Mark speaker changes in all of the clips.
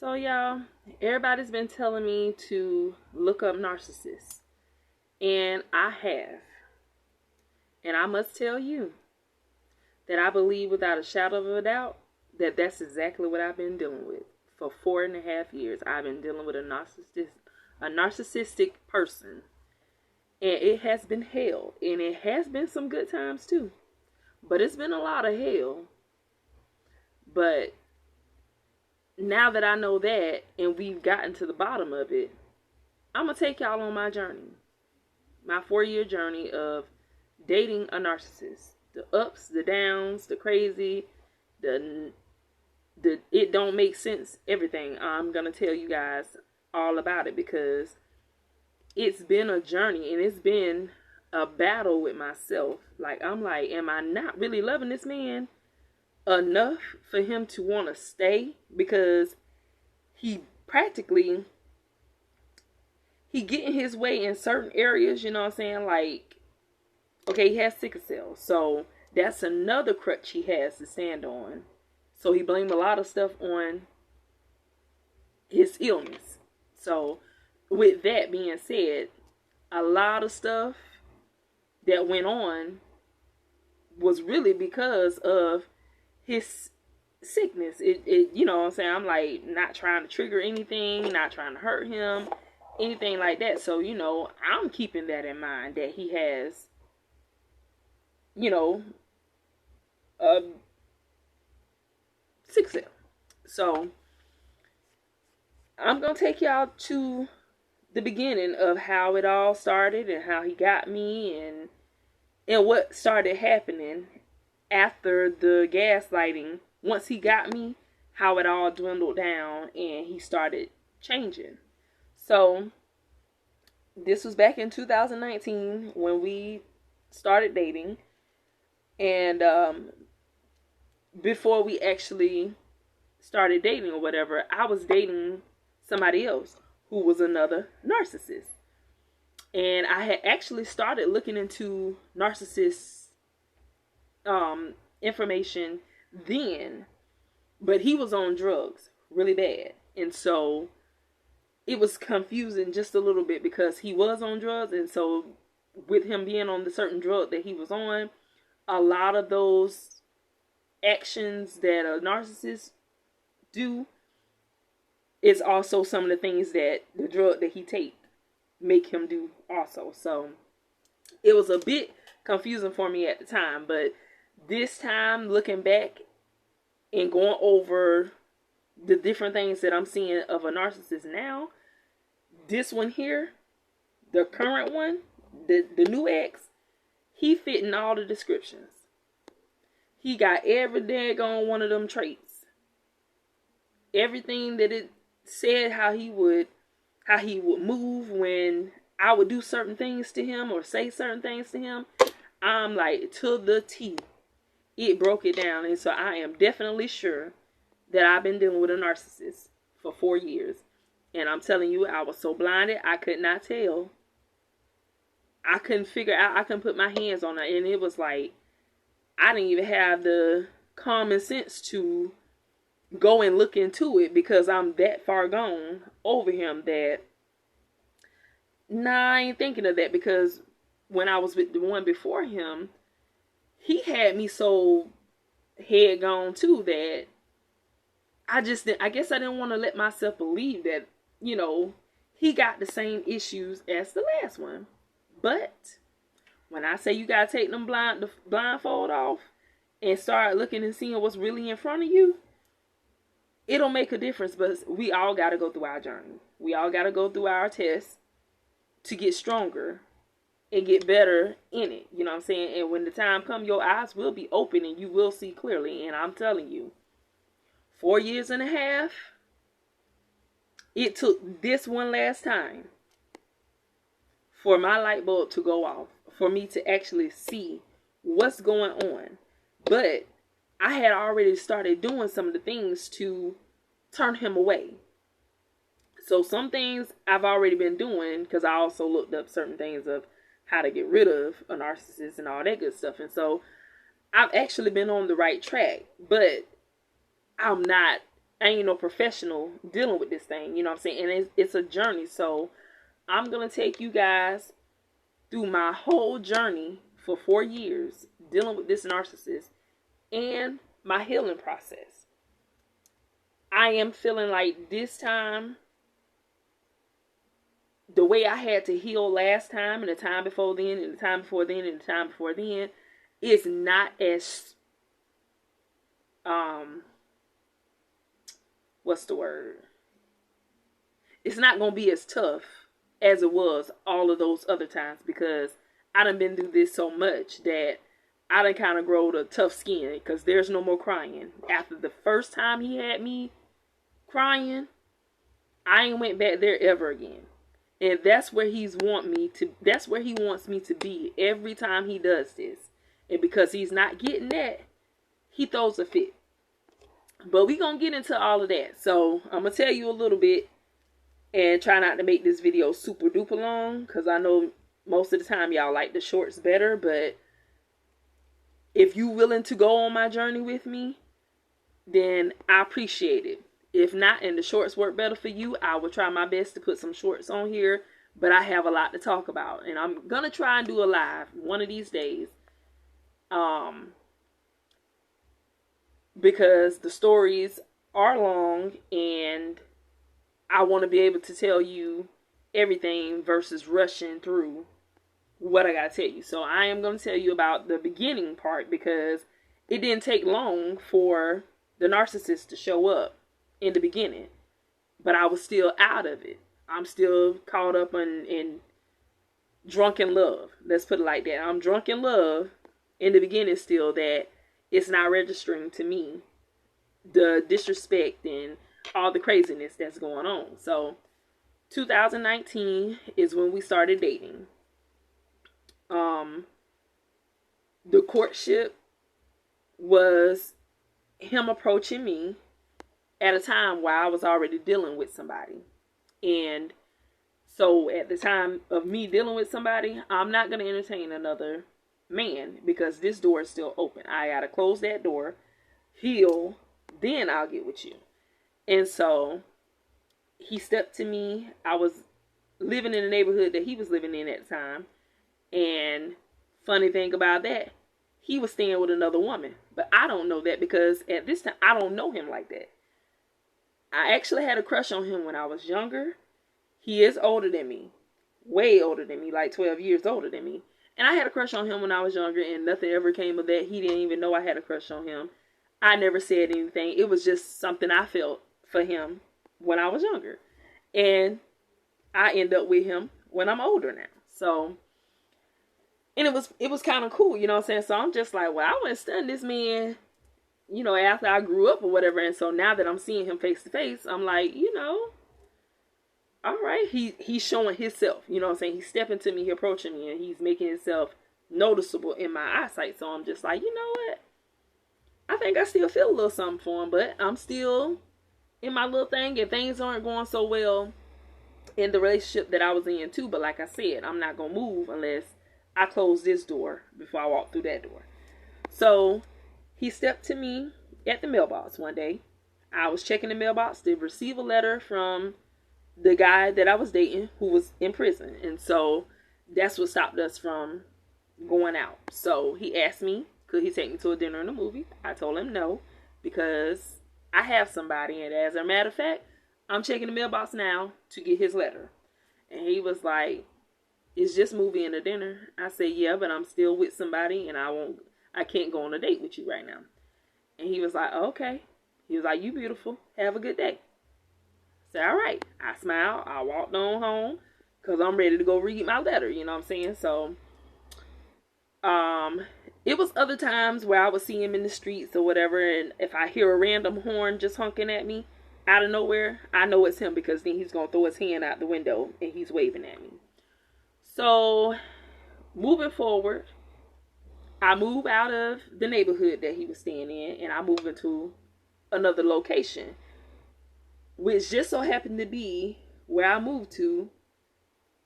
Speaker 1: So, y'all, everybody's been telling me to look up narcissists, and I have. And I must tell you that I believe without a shadow of a doubt that that's exactly what I've been dealing with. For 4.5 years, I've been dealing with a narcissistic person. And it has been hell. And it has been some good times too. But it's been a lot of hell. But now that I know that and we've gotten to the bottom of it, I'm going to take y'all on my journey. My 4-year journey of dating a narcissist. The ups, the downs, the crazy, the it don't make sense, everything. I'm going to tell you guys all about it because it's been a journey and it's been a battle with myself. I'm like, am I not really loving this man enough for him to want to stay? Because he getting his way in certain areas, you know what I'm saying? Like, okay, he has sickle cell, so that's another crutch he has to stand on. So he blamed a lot of stuff on his illness. So with that being said, a lot of stuff that went on was really because of his sickness. It you know what I'm saying? I'm like not trying to trigger anything, not trying to hurt him, anything like that. So, I'm keeping that in mind that he has, a sickle cell. So I'm going to take y'all to the beginning of how it all started and how he got me and what started happening after the gaslighting. Once he got me, how it all dwindled down and he started changing. So this was back in 2019 when we started dating. And before we actually started dating or whatever, I was dating somebody else who was another narcissist. And I had actually started looking into narcissist information then, but he was on drugs really bad. And so it was confusing just a little bit because he was on drugs. And so with him being on the certain drug that he was on, a lot of those actions that a narcissist do is also some of the things that the drug that he take make him do also. So it was a bit confusing for me at the time, but this time looking back and going over the different things that I'm seeing of a narcissist now, this one here, the current one, the new ex, he fit in all the descriptions. He got every daggone one of them traits. Everything that it said how he would move when I would do certain things to him or say certain things to him. I'm like, to the T. It broke it down. And so I am definitely sure that I've been dealing with a narcissist for 4 years. And I'm telling you, I was so blinded, I could not tell. I couldn't figure out, I couldn't put my hands on it. And it was like, I didn't even have the common sense to go and look into it because I'm that far gone over him that, I ain't thinking of that. Because when I was with the one before him, he had me so head gone too that I guess I didn't want to let myself believe that, he got the same issues as the last one. But when I say you gotta take the blindfold off and start looking and seeing what's really in front of you, it'll make a difference. But we all gotta go through our journey. We all gotta go through our tests to get stronger and get better in it. You know what I'm saying? And when the time comes, your eyes will be open and you will see clearly. And I'm telling you, 4.5 years, it took this one last time for my light bulb to go off, for me to actually see what's going on. But I had already started doing some of the things to turn him away. So some things I've already been doing because I also looked up certain things of how to get rid of a narcissist and all that good stuff. And so I've actually been on the right track, but I'm not I ain't no professional dealing with this thing, you know what I'm saying? And it's a journey. So I'm going to take you guys through my whole journey for 4 years dealing with this narcissist and my healing process. I am feeling like this time, the way I had to heal last time, and the time before then, and the time before then, and the time before then, is not as, what's the word? It's not going to be as tough as it was all of those other times, because I done been through this so much that I done kind of grown a tough skin, because there's no more crying. After the first time he had me crying, I ain't went back there ever again. And that's where that's where he wants me to be every time he does this. And because he's not getting that, he throws a fit. But we gonna get into all of that. So I'm gonna tell you a little bit and try not to make this video super duper long, because I know most of the time y'all like the shorts better. But if you willing to go on my journey with me, then I appreciate it. If not, and the shorts work better for you, I will try my best to put some shorts on here. But I have a lot to talk about, and I'm gonna try and do a live one of these days. Because the stories are long, and I want to be able to tell you everything versus rushing through what I gotta tell you. So I am gonna tell you about the beginning part, because it didn't take long for the narcissist to show up in the beginning, but I was still out of it. I'm still caught up in drunk in love. Let's put it like that. I'm drunk in love in the beginning still, that it's not registering to me the disrespect and all the craziness that's going on. So 2019 is when we started dating. The courtship was him approaching me at a time while I was already dealing with somebody. And so at the time of me dealing with somebody, I'm not going to entertain another man, because this door is still open. I got to close that door, heal, then I'll get with you. And so he stepped to me. I was living in the neighborhood that he was living in at the time. And funny thing about that, he was staying with another woman. But I don't know that, because at this time, I don't know him like that. I actually had a crush on him when I was younger. He is older than me. Way older than me, like 12 years older than me. And I had a crush on him when I was younger, and nothing ever came of that. He didn't even know I had a crush on him. I never said anything. It was just something I felt for him when I was younger. And I end up with him when I'm older now. So, and it was kind of cool, you know what I'm saying? So I'm just like, well, I wouldn't stun this man, you know, after I grew up or whatever. And so now that I'm seeing him face to face, I'm like, you know, all right, he's showing himself, you know what I'm saying? He's stepping to me, he's approaching me, and he's making himself noticeable in my eyesight. So I'm just like, you know what? I think I still feel a little something for him, but I'm still in my little thing, and things aren't going so well in the relationship that I was in too. But like I said, I'm not going to move unless I close this door before I walk through that door. So he stepped to me at the mailbox one day. I was checking the mailbox to receive a letter from the guy that I was dating who was in prison. And so that's what stopped us from going out. So he asked me, could he take me to a dinner and a movie? I told him no, because I have somebody. And as a matter of fact, I'm checking the mailbox now to get his letter. And he was like, it's just movie and a dinner. I said, yeah, but I'm still with somebody, and I can't go on a date with you right now. And he was like, okay. He was like, you beautiful. Have a good day. I said, all right. I smiled. I walked on home, because I'm ready to go read my letter. You know what I'm saying? So, it was other times where I would see him in the streets or whatever, and if I hear a random horn just honking at me out of nowhere, I know it's him, because then he's going to throw his hand out the window and he's waving at me. So, moving forward, I move out of the neighborhood that he was staying in, and I move into another location, which just so happened to be where I moved to.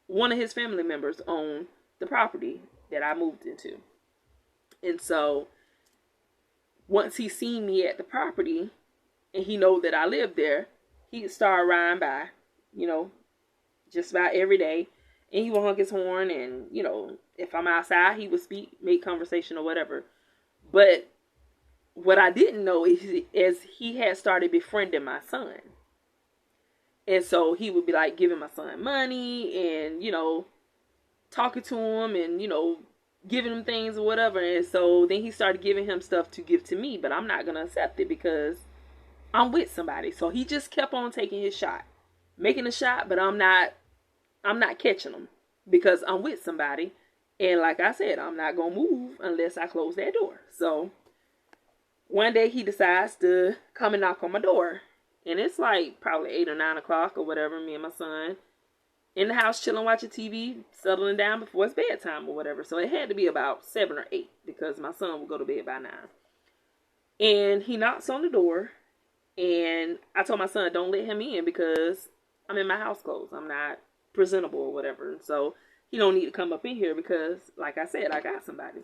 Speaker 1: One of his family members owned the property that I moved into. And so once he seen me at the property, and he know that I live there, he'd start riding by, you know, just about every day. And he would honk his horn, and, you know, if I'm outside, he would speak, make conversation or whatever. But what I didn't know is he had started befriending my son. And so he would be like giving my son money and, you know, talking to him and, you know, giving him things or whatever. And so then he started giving him stuff to give to me, but I'm not going to accept it because I'm with somebody. So he just kept on taking his shot, making a shot, but I'm not catching him because I'm with somebody. And like I said, I'm not going to move unless I close that door. So one day he decides to come and knock on my door. And it's like probably 8 or 9 o'clock or whatever. Me and my son in the house chilling, watching TV, settling down before it's bedtime or whatever. So it had to be about 7 or 8 because my son would go to bed by 9. And he knocks on the door. And I told my son, don't let him in because I'm in my house clothes. I'm not presentable or whatever. So he don't need to come up in here because, like I said, I got somebody.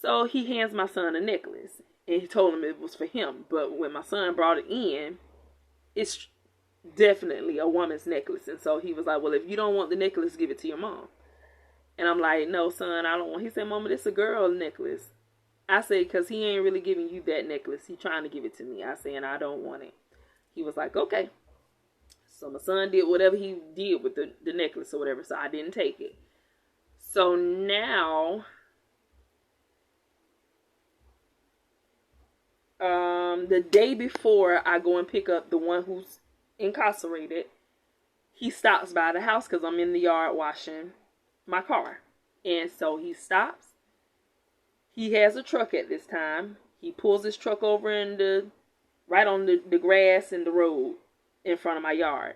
Speaker 1: So he hands my son a necklace. And he told him it was for him. But when my son brought it in, it's definitely a woman's necklace. And so he was like, well, if you don't want the necklace, give it to your mom. And I'm like, no, son, I don't want. He said, Mama, this is a girl necklace. I said, because he ain't really giving you that necklace. He trying to give it to me. I said, and I don't want it. He was like, okay. So my son did whatever he did with the necklace or whatever. So I didn't take it. So now, the day before I go and pick up the one who's incarcerated, he stops by the house because I'm in the yard washing my car. And so he stops. He has a truck at this time. He pulls his truck over right on the grass in the road in front of my yard.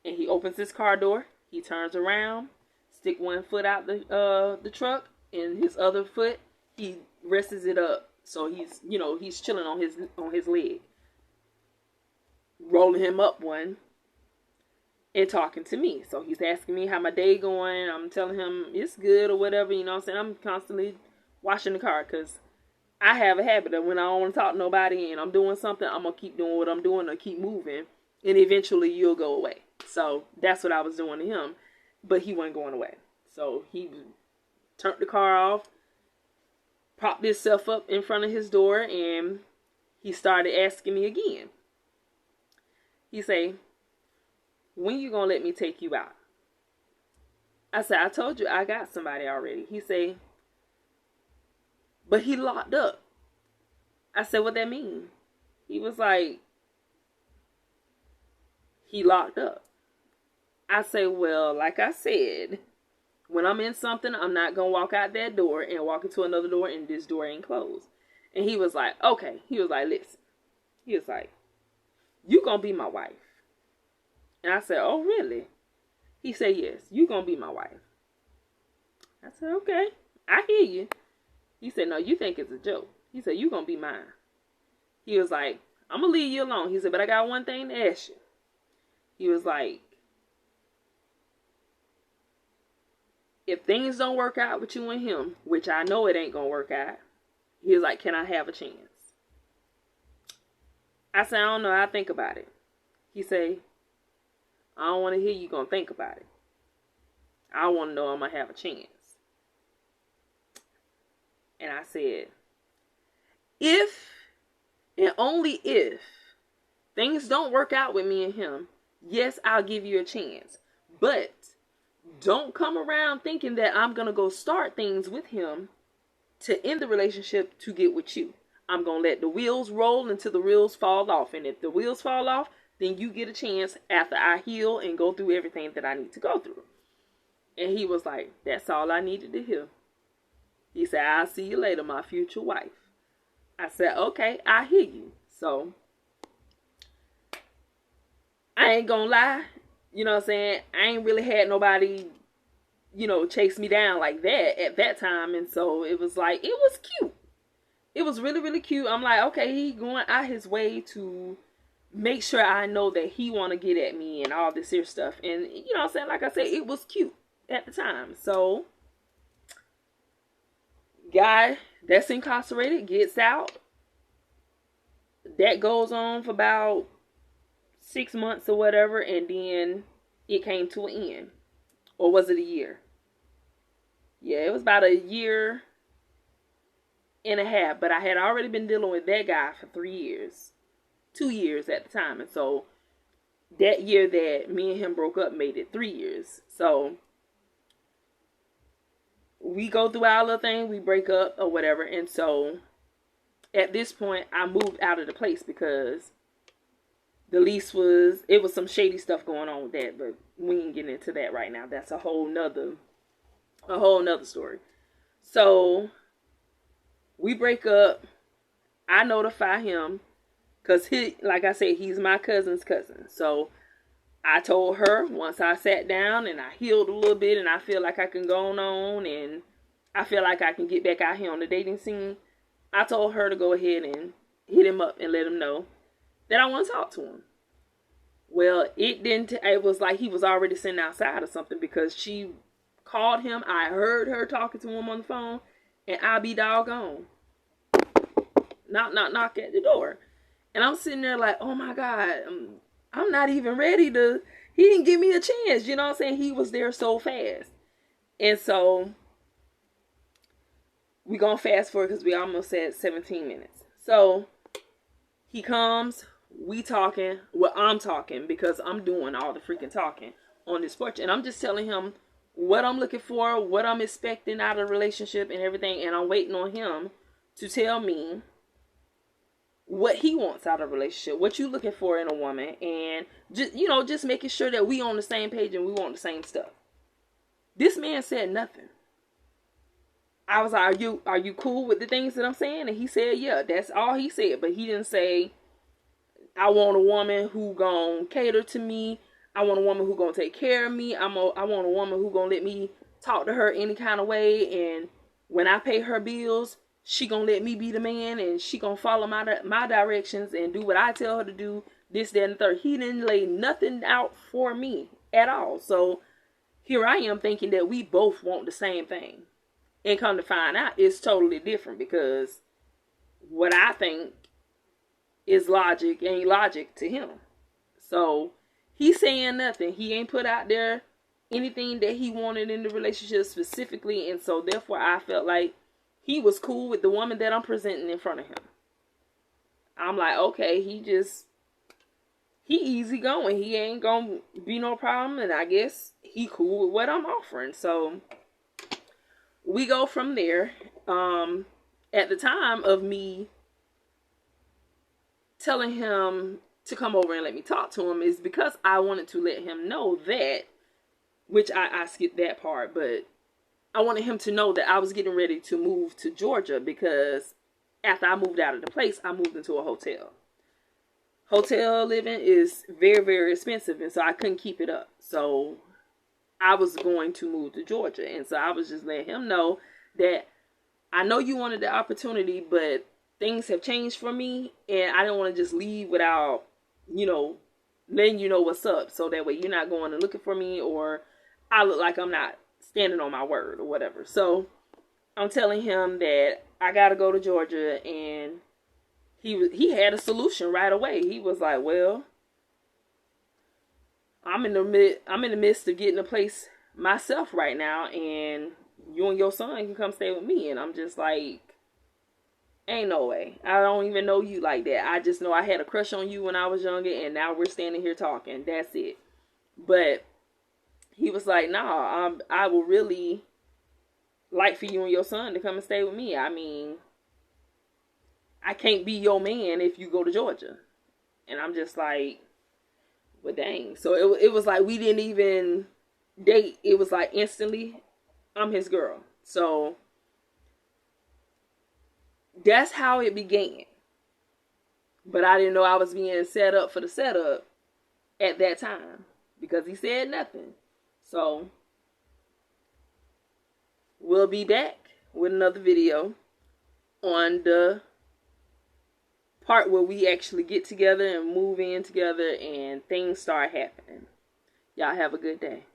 Speaker 1: And he opens his car door. He turns around, stick one foot out the truck, and his other foot, he rests it up. So he's, you know, he's chilling on his leg. Rolling him up one and talking to me. So he's asking me how my day going. I'm telling him it's good or whatever, you know what I'm saying? I'm constantly washing the car because I have a habit of when I don't want to talk to nobody and I'm doing something, I'm going to keep doing what I'm doing or keep moving, and eventually you'll go away. So that's what I was doing to him, but he wasn't going away. So he turned the car off, propped himself up in front of his door, and he started asking me again. He say, when you gonna let me take you out? I said, I told you I got somebody already. He say, but he locked up. I said, what that mean? He was like, he locked up. I say, well, like I said, when I'm in something, I'm not going to walk out that door and walk into another door and this door ain't closed. And he was like, okay. He was like, listen. He was like, you going to be my wife. And I said, oh, really? He said, yes, you going to be my wife. I said, okay, I hear you. He said, no, you think it's a joke. He said, you going to be mine. He was like, I'm going to leave you alone. He said, but I got one thing to ask you. He was like, if things don't work out with you and him, which I know it ain't going to work out, he was like, can I have a chance? I said, I don't know. I'll think about it. He said, I don't want to hear you going to think about it. I want to know I'm going to have a chance. And I said, if and only if things don't work out with me and him, yes, I'll give you a chance. But don't come around thinking that I'm going to go start things with him to end the relationship to get with you. I'm going to let the wheels roll until the wheels fall off. And if the wheels fall off, then you get a chance after I heal and go through everything that I need to go through. And he was like, that's all I needed to hear. He said, I'll see you later, my future wife. I said, okay, I hear you. So, I ain't gonna lie. You know what I'm saying? I ain't really had nobody, you know, chase me down like that at that time. And so, it was like, it was cute. It was really, really cute. I'm like, okay, he going out his way to make sure I know that he want to get at me and all this here stuff. And, you know what I'm saying? Like I said, it was cute at the time. So, guy that's incarcerated gets out. that goes on for about 6 months or whatever, and then it came to an end. Or was it a year? Yeah, it was about a year and a half, but I had already been dealing with that guy for 3 years. 2 years at the time. And so that year that me and him broke up made it 3 years. So we go through our little thing, we break up or whatever. And so at this point, I moved out of the place because the lease was some shady stuff going on with that, but we ain't getting into that right now. That's a whole nother story. So we break up. I notify him because like I said, he's my cousin's cousin. So I told her once I sat down and I healed a little bit and I feel like I can go on and I feel like I can get back out here on the dating scene, I told her to go ahead and hit him up and let him know that I want to talk to him. Well, it was like he was already sitting outside or something because she called him. I heard her talking to him on the phone, and I be doggone. Knock at the door. And I'm sitting there like, oh my God, I'm not even ready to, he didn't give me a chance. You know what I'm saying? He was there so fast. And so we gonna fast forward because we almost at 17 minutes. So he comes, we talking. Well, I'm talking because I'm doing all the freaking talking on this porch. And I'm just telling him what I'm looking for, what I'm expecting out of the relationship and everything. And I'm waiting on him to tell me what he wants out of a relationship, what you looking for in a woman. And just making sure that we on the same page and we want the same stuff. This man said nothing. I was like, are you cool with the things that I'm saying? And he said, yeah, that's all he said. But he didn't say, I want a woman who gonna cater to me. I want a woman who gonna take care of me. I want a woman who gonna let me talk to her any kind of way. And when I pay her bills, she gonna let me be the man. And she gonna follow my directions and do what I tell her to do. This, that, and the third. He didn't lay nothing out for me at all. So here I am thinking that we both want the same thing. And come to find out, it's totally different because what I think is logic ain't logic to him. So he's saying nothing. He ain't put out there anything that he wanted in the relationship specifically. And so therefore I felt like he was cool with the woman that I'm presenting in front of him. I'm like, okay, he easy going. He ain't gonna be no problem. And I guess he cool with what I'm offering. So we go from there. At the time of me telling him to come over and let me talk to him is because I wanted to let him know that, which I skipped that part, but I wanted him to know that I was getting ready to move to Georgia because after I moved out of the place, I moved into a hotel. Hotel living is very, very expensive, and so I couldn't keep it up. So I was going to move to Georgia, and so I was just letting him know that I know you wanted the opportunity, but things have changed for me, and I didn't want to just leave without, letting you know what's up. So that way you're not going and looking for me, or I look like I'm not standing on my word or whatever. So I'm telling him that I got to go to Georgia, and he had a solution right away. He was like, well, I'm in the midst of getting a place myself right now, and you and your son can come stay with me. And I'm just like, ain't no way. I don't even know you like that. I just know I had a crush on you when I was younger, and now we're standing here talking. That's it. But he was like, nah, I will really like for you and your son to come and stay with me. I mean, I can't be your man if you go to Georgia. And I'm just like, well, dang. So it was like we didn't even date. It was like instantly, I'm his girl. So that's how it began. But I didn't know I was being set up for the setup at that time because he said nothing. So we'll be back with another video on the part where we actually get together and move in together and things start happening. Y'all have a good day.